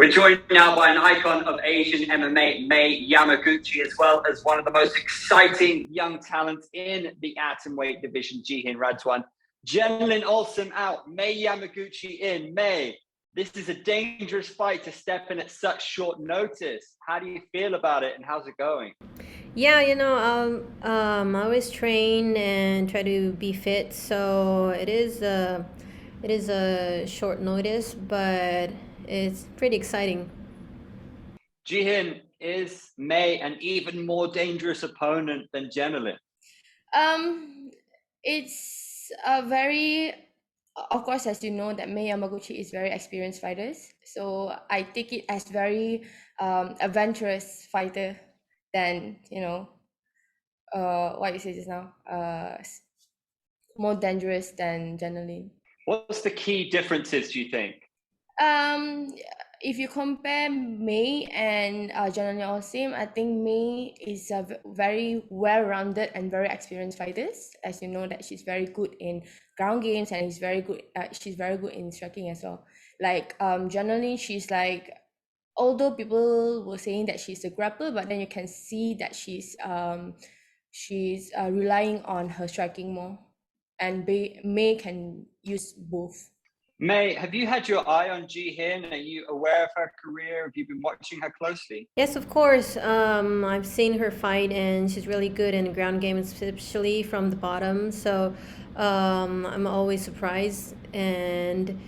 We're joined now by an icon of Asian MMA, Mei Yamaguchi, as well as one of the most exciting young talents in the atomweight division, Jihin Radzuan. Gentlemen, awesome out. Mei Yamaguchi in. Mei, this is a dangerous fight to step in at such short notice. How do you feel about it, and how's it going? Yeah, I always train and try to be fit, so it is a short notice, but it's pretty exciting. Jihin, is Mei an even more dangerous opponent than Jenelin? Um, it's a very, of course, as you know, that Mei Yamaguchi is very experienced fighters. So I take it as very adventurous fighter than what you say just now, more dangerous than Janeline. What's the key differences, do you think? Um, if you compare Mei and Janani Osim, I think Mei is a very well-rounded and very experienced fighters. As you know, that she's very good in ground games and she's very good in striking as well. Like Janani, she's like, although people were saying that she's a grappler, but then you can see that she's relying on her striking more, and Mei can use both. Mei, have you had your eye on Jihin? Are you aware of her career? Have you been watching her closely? Yes, of course. I've seen her fight, and she's really good in ground game, especially from the bottom. So I'm always surprised, and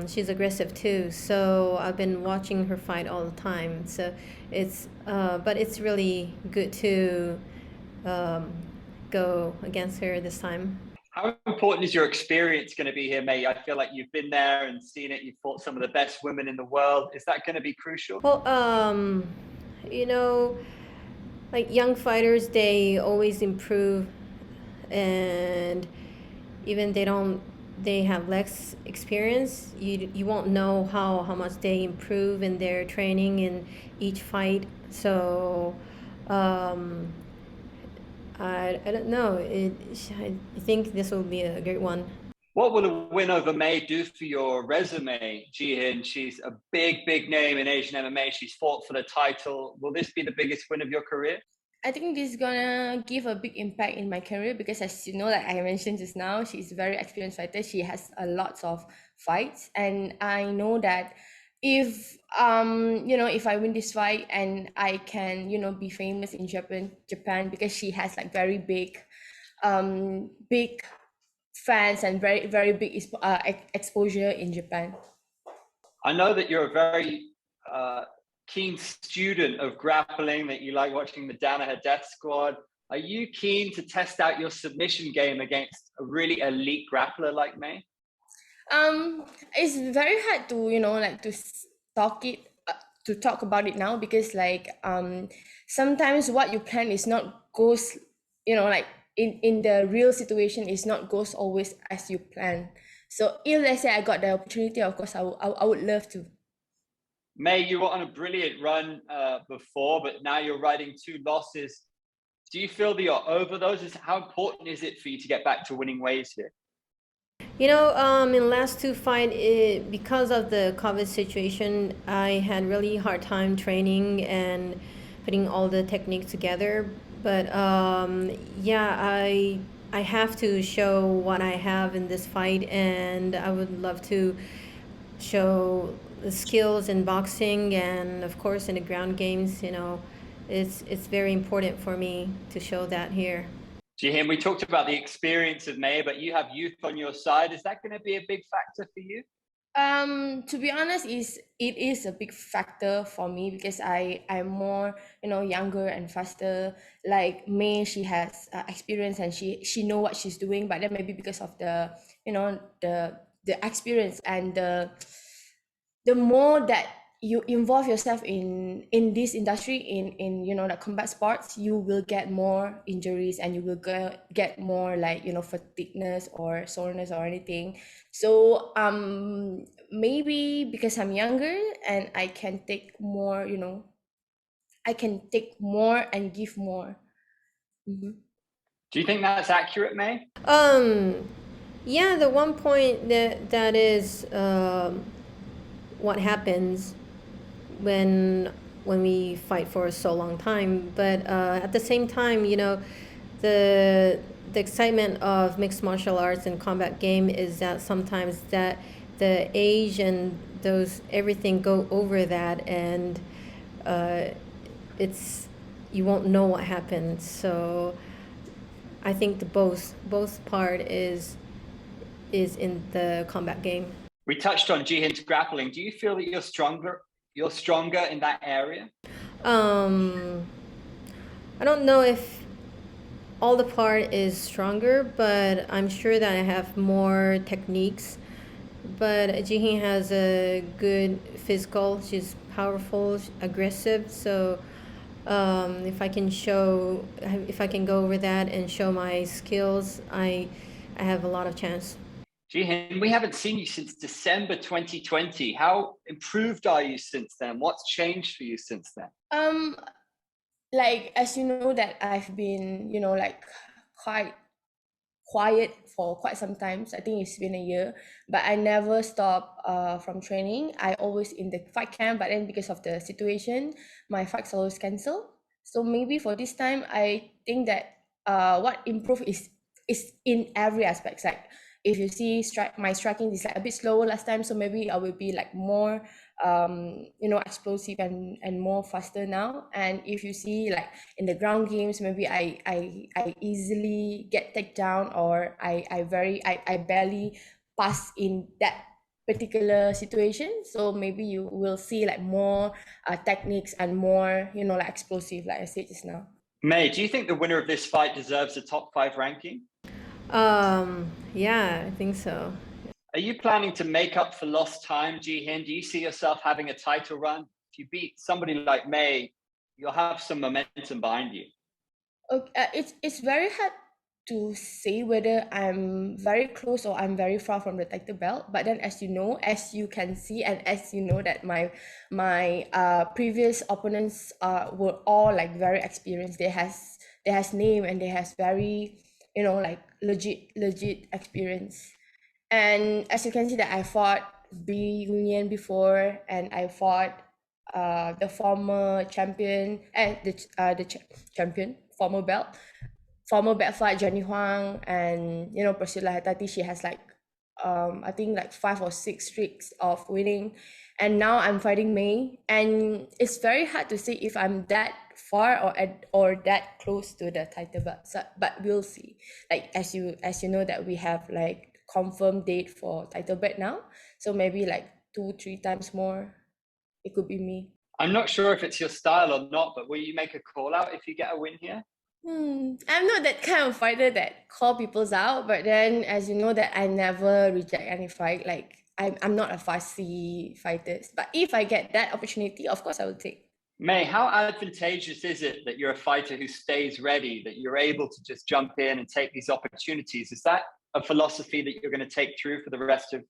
she's aggressive too. So I've been watching her fight all the time. So but it's really good to um, go against her this time. How important is your experience going to be here, Mei? I feel like you've been there and seen it. You've fought some of the best women in the world. Is that going to be crucial? Well, you know, like young fighters, they always improve, and even they have less experience. You won't know how much they improve in their training in each fight. So, um, I don't know. I think this will be a great one. What will a win over Mei do for your resume, Jihin? She's a big name in Asian MMA. She's fought for the title. Will this be the biggest win of your career? I think this is gonna give a big impact in my career because, as you know, like I mentioned just now, she's a very experienced fighter. She has a lot of fights, and I know that if I win this fight and I can be famous in Japan because she has like very big fans and very big exposure in Japan. I know that you're a very keen student of grappling, that you like watching the Danaher Death Squad. Are you keen to test out your submission game against a really elite grappler like Mei? It's very hard to talk about it now because sometimes what you plan is not goes like in the real situation is not goes always as you plan. So if let's say I got the opportunity, of course I would love to. Mei, you were on a brilliant run before, but now you're riding 2 losses. Do you feel that you're over those? How important is it for you to get back to winning ways here? In the last two fight, because of the COVID situation, I had really hard time training and putting all the techniques together. But yeah, I have to show what I have in this fight, and I would love to show the skills in boxing and of course in the ground games. It's very important for me to show that here. Jihin, we talked about the experience of Mei, but you have youth on your side. Is that going to be a big factor for you? To be honest, it is a big factor for me because I'm more younger and faster. Like Mei, she has experience and she know what she's doing, but then maybe because of the the experience and the more that you involve yourself in this industry in the combat sports, you will get more injuries and you will get more like fatigueness or soreness or anything. So maybe because I'm younger and I can take more, I can take more and give more. Mm-hmm. Do you think that's accurate, Mei? Yeah, the one point that is what happens when we fight for so long time. But at the same time, the excitement of mixed martial arts and combat game is that sometimes that the age and those everything go over that, and it's you won't know what happened. So I think the both part is in the combat game. We touched on Jihin's grappling. Do you feel that you're stronger? You're stronger in that area? I don't know if all the part is stronger, but I'm sure that I have more techniques. But Jihin has a good physical. She's powerful, aggressive. So if I can go over that and show my skills, I have a lot of chance. Jihin, we haven't seen you since December 2020. How improved are you since then? What's changed for you since then? Like, as you know that I've been, like quite quiet for quite some time. So I think it's been a year, but I never stop from training. I always in the fight camp, but then because of the situation, my fights always cancel. So maybe for this time, I think that what improved is in every aspect. Like if you see my striking is like a bit slower last time, so maybe I will be like more explosive and more faster now. And if you see like in the ground games, maybe I easily get taken down, or I barely pass in that particular situation. So maybe you will see like more techniques and more like explosive, like I said just now. Mei, do you think the winner of this fight deserves a top 5 ranking? Yeah, I think so. Are you planning to make up for lost time, Jihin? Do you see yourself having a title run? If you beat somebody like Mei, you'll have some momentum behind you. Okay, it's very hard to say whether I'm very close or I'm very far from the title belt. But then, as you can see, and as you know that my previous opponents were all like very experienced. They has name, and they has very like legit experience. And as you can see that I fought B Union before, and I fought the former champion and the champion former belt fight Jenny Huang, and Priscilla Hetati. She has like I think like 5 or 6 streaks of winning, and now I'm fighting Mei, and it's very hard to say if I'm that far or that close to the title belt. So, but we'll see. Like as you know that we have like confirmed date for title belt now, so maybe like 2-3 times more it could be me. I'm not sure if it's your style or not, but will you make a call out if you get a win here? I'm not that kind of fighter that call people's out, but then as you know that I never reject any fight. Like I'm not a fussy fighter, but if I get that opportunity, of course I will take. Mei, how advantageous is it that you're a fighter who stays ready, that you're able to just jump in and take these opportunities? Is that a philosophy that you're going to take through for the rest of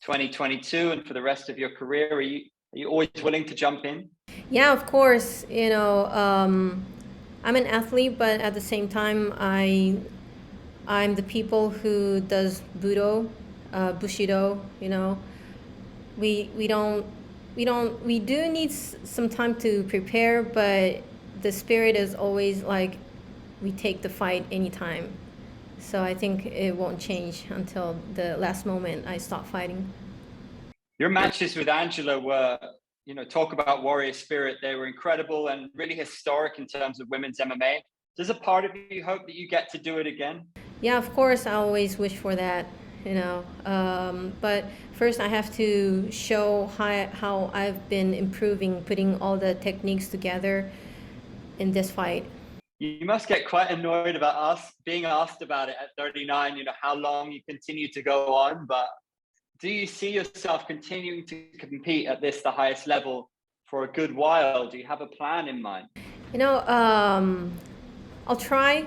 2022 and for the rest of your career? Are you always willing to jump in? Yeah, of course. I'm an athlete, but at the same time, I'm the people who does Budo, Bushido. We do need some time to prepare, but the spirit is always like we take the fight anytime. So I think it won't change until the last moment I stop fighting. Your matches with Angela were, talk about warrior spirit. They were incredible and really historic in terms of women's MMA. Does a part of you hope that you get to do it again? Yeah, of course, I always wish for that, but first I have to show how I've been improving, putting all the techniques together in this fight. You must get quite annoyed about us being asked about it at 39, how long you continue to go on, but do you see yourself continuing to compete at the highest level for a good while? Do you have a plan in mind? I'll try,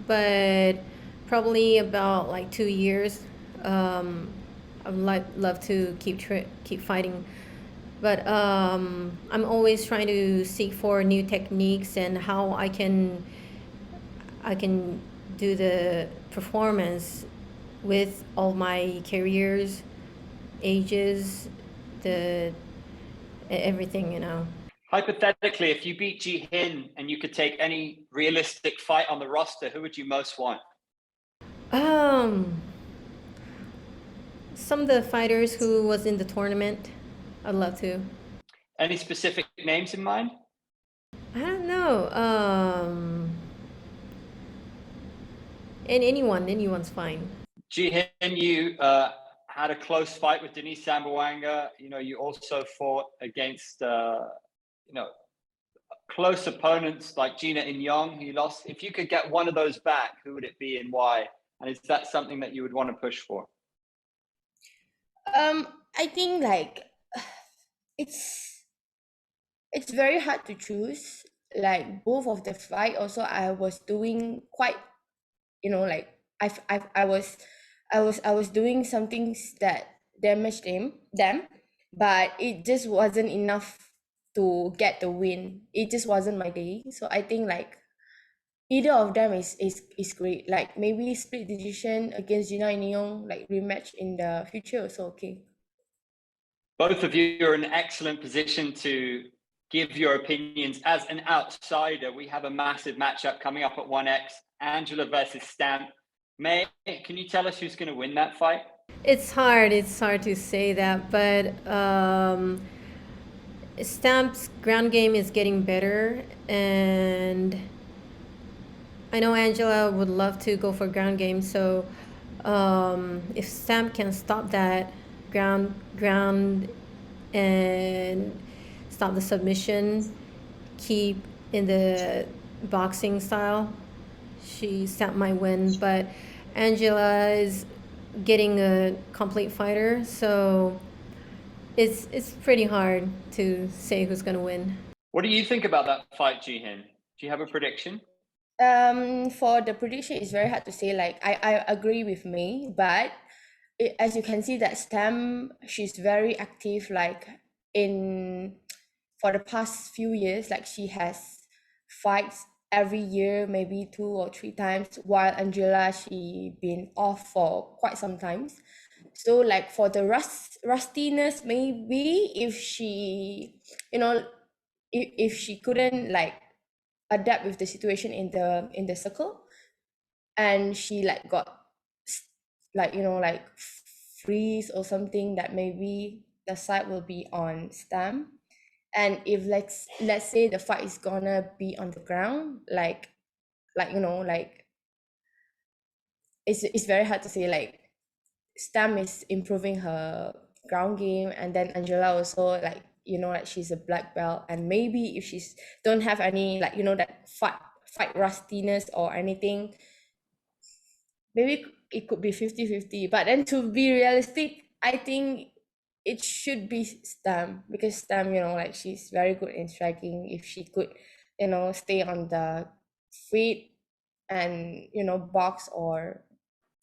but probably about like 2 years. I'd love to keep fighting, but I'm always trying to seek for new techniques and how I can do the performance with all my careers, ages, everything, you know. Hypothetically, if you beat Jihin and you could take any realistic fight on the roster, who would you most want? Um, some of the fighters who was in the tournament, I'd love to. Any specific names in mind? I don't know. And anyone's fine. Jihin, you had a close fight with Denise Sambuanga. You know, you also fought against, you know, close opponents like Gina Inyong, who you lost. If you could get one of those back, who would it be and why? And is that something that you would want to push for? I think like it's very hard to choose. Like both of the fight also I was doing quite, you know, like I was doing some things that damaged them, but it just wasn't enough to get the win. It just wasn't my day. So I think like either of them is great. Like maybe split decision against Gina and Neong, like rematch in the future also okay. Both of you are in an excellent position to give your opinions. As an outsider, we have a massive matchup coming up at 1X, Angela versus Stamp. Mei, can you tell us who's going to win that fight? It's hard to say that, but Stamp's ground game is getting better, and I know Angela would love to go for ground game. So if Stamp can stop that ground and stop the submission, keep in the boxing style, Stamp might win. But Angela is getting a complete fighter, so it's pretty hard to say who's gonna win. What do you think about that fight, Jihin? Do you have a prediction? For the prediction, it's very hard to say. Like I agree with me, but as you can see that Stam, she's very active. Like in for the past few years, like she has fights every year, maybe 2 or 3 times. While Angela, she been off for quite some times. So like for the rustiness, maybe if she, you know, if she couldn't like adapt with the situation in the circle, and she like got like, you know, like freeze or something, that maybe the side will be on Stam. And if let's say the fight is gonna be on the ground, like you know, like it's very hard to say. Like Stam is improving her ground game, and then Angela also, like, you know, like she's a black belt, and maybe if she's don't have any, like, you know, that fight rustiness or anything, maybe it could be 50-50. But then to be realistic, I think it should be Stam, because Stam, you know, like she's very good in striking. If she could, you know, stay on the feet and, you know, box or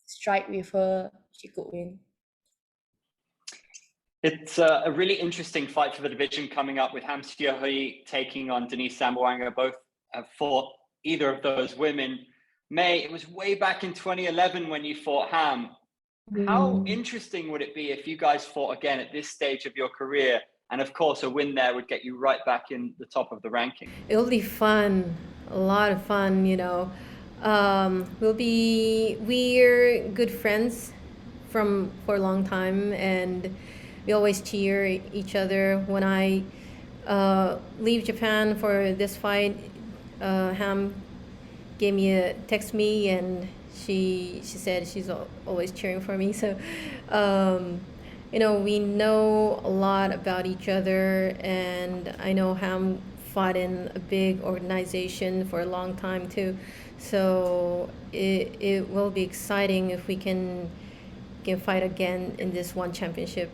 strike with her, she could win. It's a really interesting fight for the division coming up with Ham Hui taking on Denise Sambuanga. Both have fought either of those women. Mei, it was way back in 2011 when you fought Ham. How interesting would it be if you guys fought again at this stage of your career? And of course, a win there would get you right back in the top of the ranking. It'll be fun, a lot of fun, you know. We're good friends for a long time, and we always cheer each other. When I leave Japan for this fight, Ham gave me a text me, and she said she's always cheering for me. So you know, we know a lot about each other, and I know Ham fought in a big organization for a long time too. So it will be exciting if we can fight again in this one championship.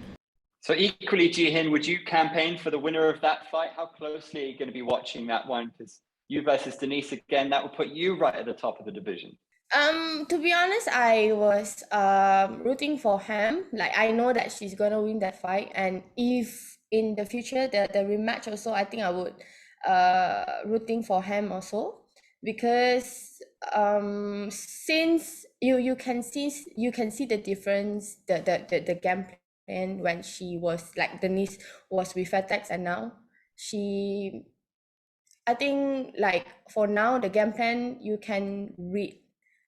So equally, Jihin, would you campaign for the winner of that fight? How closely are you going to be watching that one? Because you versus Denise again, that will put you right at the top of the division. To be honest, I was rooting for Ham. Like I know that she's gonna win that fight, and if in the future the rematch also, I think I would rooting for Ham also, because since you can see the difference, the gameplay and when she was like Denise was with FedEx, and now I think like for now the game plan you can read,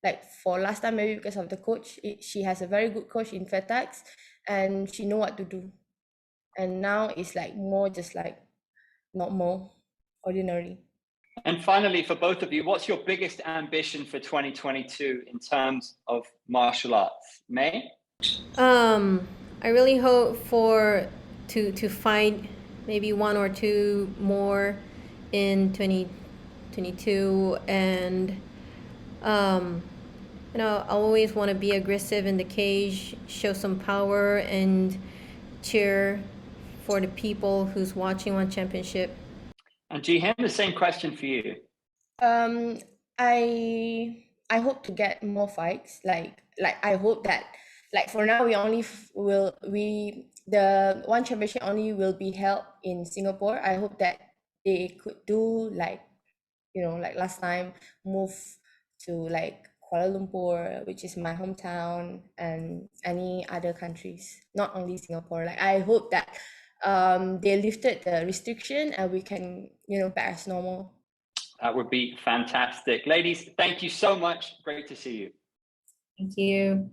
like for last time maybe because of the coach, she has a very good coach in FedEx and she know what to do, and now it's like more just like normal, ordinary. And finally, for both of you, what's your biggest ambition for 2022 in terms of martial arts? Mei? I really hope to fight maybe one or two more in 2022, and I always want to be aggressive in the cage, show some power, and cheer for the people who's watching one championship. And Jihin, the same question for you. Um, I hope to get more fights. Like I hope that like for now we only the one championship only will be held in Singapore. I hope that they could do like like last time, move to like Kuala Lumpur, which is my hometown, and any other countries, not only Singapore. Like I hope that they lifted the restriction and we can back as normal. That would be fantastic. Ladies, thank you so much. Great to see you. Thank you.